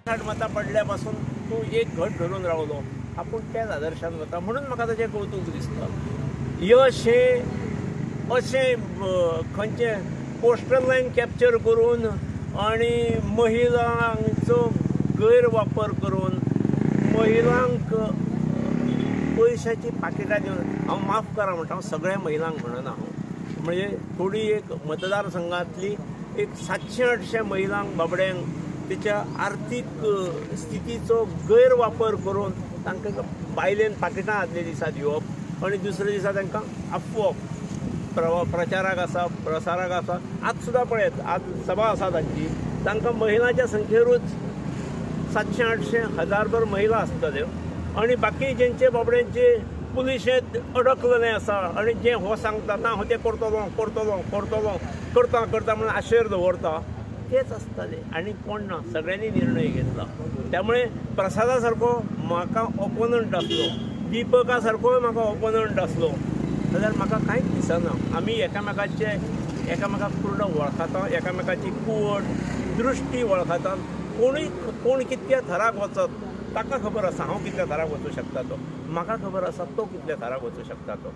60 मतां पडल्यापासून तूं एक घट धरून रावलो आपूण त्याच आदर्शान वता म्हणून म्हाका ताचें कौतूक दिसता। यश हे अशें खंयचे पोस्टल लायन कॅप्चर करून आनी महिलांचो गैरवापर करून महिलांक पयशाची पाकिटां दिवन हांव माफ करा म्हणटा हांव सगळ्या महिलांक म्हणना हांव म्हणजे थोडी एक मतदारसंघांतली एक 700-800 महिलांक बाबड्यांक तिच्या आर्थीक स्थितीचो गैरवापर करून तांकां बायलेन पाकिटां आदले दिसा दिवप आनी दुसरे दिसा तांकां आपोवप प्रचाराक आसा प्रसाराक आसा। आज सुद्दां पळयात आज सभा आसा तांकां महिलांच्या संख्येरूच 700-800 हजारभर महिला आसतल्यो आनी बाकी जेंचे बाबड्यांचे पुलिशेंत अडकलेलें आसा आनी जे हो सांगता ना हांव तें करता म्हणून आशेर दवरता तेच आसताले आनी कोण ना सगळ्यांनी निर्णय घेतला। त्यामुळे प्रसादा सारको म्हाका ओपोनंट आसलो दीपका सारकोय म्हाका ओपोनंट आसलो जाल्यार म्हाका कांयच दिसना आमी एकामेकाक पूर्ण वळखता एकामेकाची कूड दृश्टी वळखतात। कोण कितल्या थराक वचत ताका खबर आसा हांव कितल्या थराक वचूं शकता तो म्हाका खबर आसा तो कितल्या थराक वचूं शकता तो।